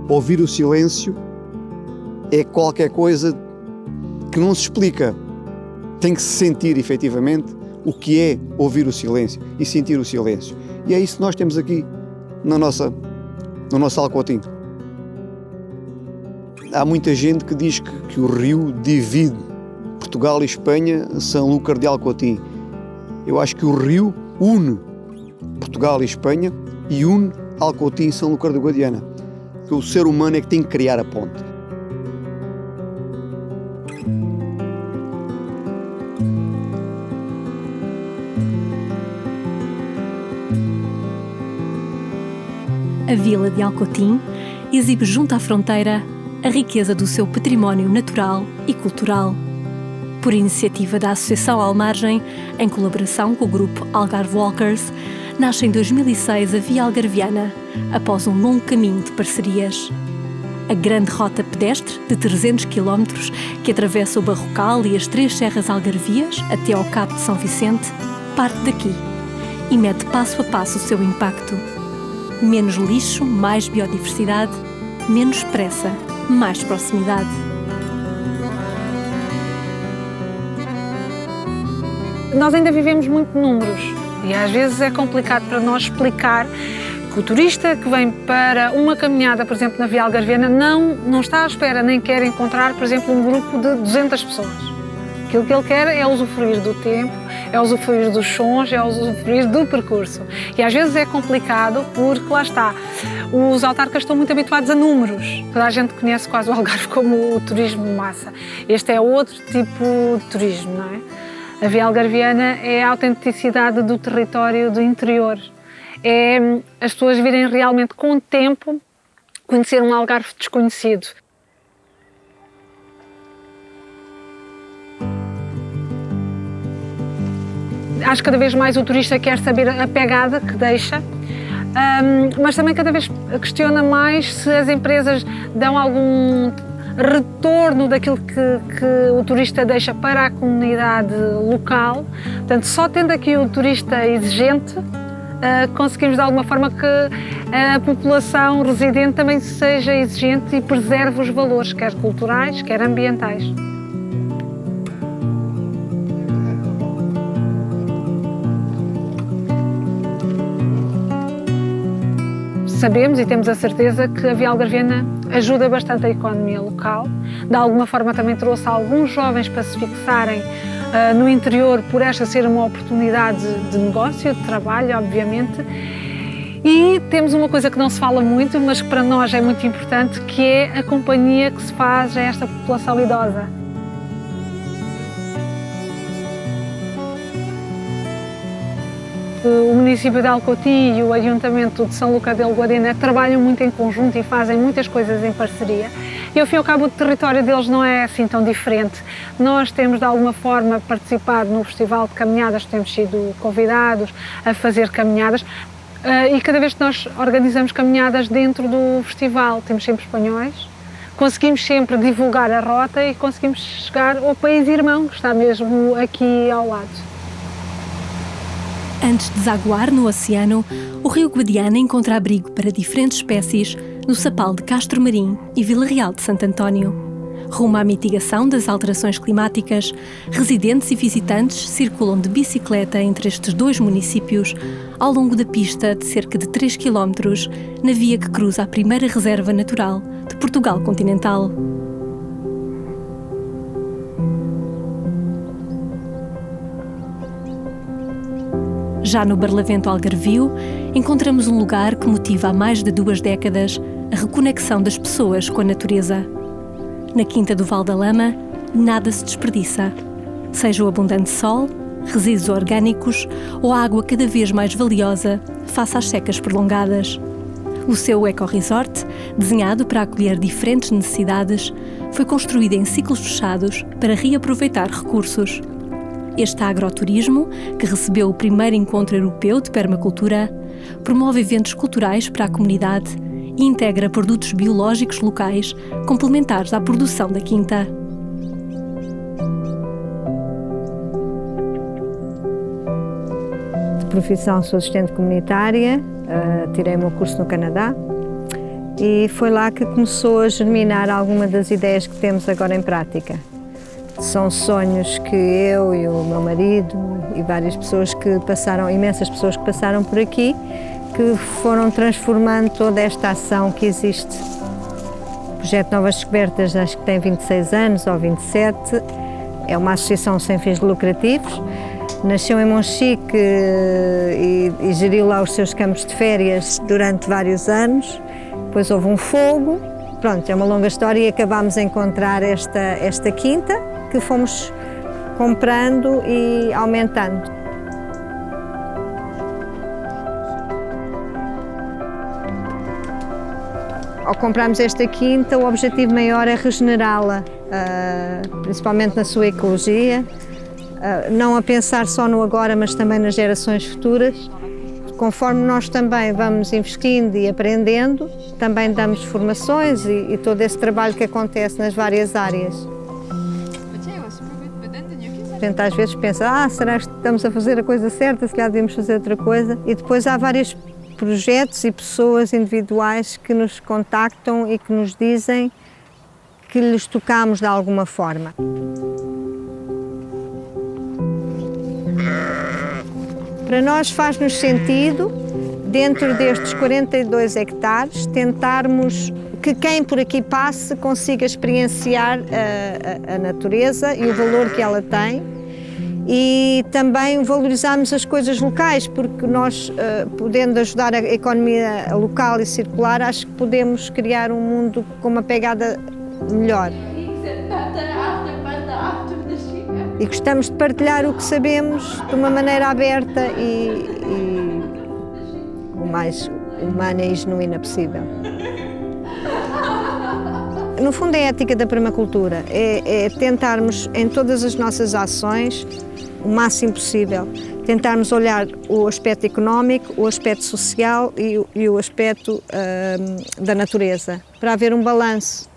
Ouvir o silêncio é qualquer coisa que não se explica. Tem que se sentir efetivamente o que é ouvir o silêncio e sentir o silêncio. E é isso que nós temos aqui no nosso Alcotim. Há muita gente que diz que o rio divide Portugal e Espanha, Sanlúcar de Alcotim. Eu acho que o rio une Portugal e Espanha e une Alcotim e Sanlúcar do Guadiana. Que o ser humano é que tem que criar a ponte. A vila de Alcotim exibe junto à fronteira a riqueza do seu património natural e cultural. Por iniciativa da Associação Almargem, em colaboração com o grupo Algarve Walkers, nasce em 2006 a Via Algarviana, após um longo caminho de parcerias. A grande rota pedestre de 300 km que atravessa o Barrocal e as 3 serras algarvias até ao Cabo de São Vicente, parte daqui e mede passo a passo o seu impacto. Menos lixo, mais biodiversidade, menos pressa, mais proximidade. Nós ainda vivemos muito de números e às vezes é complicado para nós explicar que o turista que vem para uma caminhada, por exemplo, na Via Algarviana, não está à espera, nem quer encontrar, por exemplo, um grupo de 200 pessoas. Aquilo que ele quer é usufruir do tempo, é usufruir dos sons, é usufruir do percurso. E às vezes é complicado porque, lá está, os autarcas estão muito habituados a números. Toda a gente conhece quase o Algarve como o turismo de massa. Este é outro tipo de turismo, não é? A Via Algarviana é a autenticidade do território do interior. É as pessoas virem realmente com o tempo conhecer um Algarve desconhecido. Acho que cada vez mais o turista quer saber a pegada que deixa, mas também cada vez questiona mais se as empresas dão algum retorno daquilo que o turista deixa para a comunidade local. Portanto, só tendo aqui o turista exigente, conseguimos de alguma forma que a população residente também seja exigente e preserve os valores, quer culturais, quer ambientais. Sabemos e temos a certeza que a Via Algarviana ajuda bastante a economia local. De alguma forma também trouxe alguns jovens para se fixarem no interior, por esta ser uma oportunidade de negócio, de trabalho, obviamente. E temos uma coisa que não se fala muito, mas que para nós é muito importante, que é a companhia que se faz a esta população idosa. O município de Alcotim e o Ayuntamiento de Sanlúcar del Guadiana trabalham muito em conjunto e fazem muitas coisas em parceria. E ao fim e ao cabo o território deles não é assim tão diferente. Nós temos de alguma forma participado no Festival de Caminhadas, temos sido convidados a fazer caminhadas e cada vez que nós organizamos caminhadas dentro do festival, temos sempre espanhóis, conseguimos sempre divulgar a rota e conseguimos chegar ao país irmão, que está mesmo aqui ao lado. Antes de desaguar no oceano, o rio Guadiana encontra abrigo para diferentes espécies no Sapal de Castro Marim e Vila Real de Santo António. Rumo à mitigação das alterações climáticas, residentes e visitantes circulam de bicicleta entre estes 2 municípios ao longo da pista de cerca de 3 km na via que cruza a primeira reserva natural de Portugal continental. Já no Barlavento Algarvio, encontramos um lugar que motiva há mais de 2 décadas a reconexão das pessoas com a natureza. Na Quinta do Val da Lama, nada se desperdiça. Seja o abundante sol, resíduos orgânicos ou a água cada vez mais valiosa face às secas prolongadas. O seu eco-resort, desenhado para acolher diferentes necessidades, foi construído em ciclos fechados para reaproveitar recursos. Este agroturismo, que recebeu o primeiro encontro europeu de permacultura, promove eventos culturais para a comunidade e integra produtos biológicos locais complementares à produção da quinta. De profissão sou assistente comunitária, tirei o meu curso no Canadá E foi lá que começou a germinar alguma das ideias que temos agora em prática. São sonhos que eu e o meu marido e várias pessoas que passaram, imensas pessoas que passaram por aqui, que foram transformando toda esta ação que existe. O projeto Novas Descobertas acho que tem 26 anos ou 27, é uma associação sem fins lucrativos. Nasceu em Monchique e geriu lá os seus campos de férias durante vários anos. Depois houve um fogo, pronto, é uma longa história e acabámos a encontrar esta quinta que fomos comprando e aumentando. Ao comprarmos esta quinta, o objetivo maior é regenerá-la, principalmente na sua ecologia, não a pensar só no agora, mas também nas gerações futuras. Conforme nós também vamos investindo e aprendendo, também damos formações e todo esse trabalho que acontece nas várias áreas. A gente às vezes pensa, será que estamos a fazer a coisa certa, se calhar devemos fazer outra coisa. E depois há vários projetos e pessoas individuais que nos contactam e que nos dizem que lhes tocamos de alguma forma. Para nós faz-nos sentido, dentro destes 42 hectares, tentarmos que quem por aqui passe consiga experienciar a natureza e o valor que ela tem e também valorizarmos as coisas locais, porque nós, podendo ajudar a economia local e circular, acho que podemos criar um mundo com uma pegada melhor. E gostamos de partilhar o que sabemos de uma maneira aberta e o mais humana e genuína possível. No fundo é a ética da permacultura, é tentarmos em todas as nossas ações, o máximo possível, tentarmos olhar o aspecto económico, o aspecto social e o aspecto da natureza, para haver um balanço.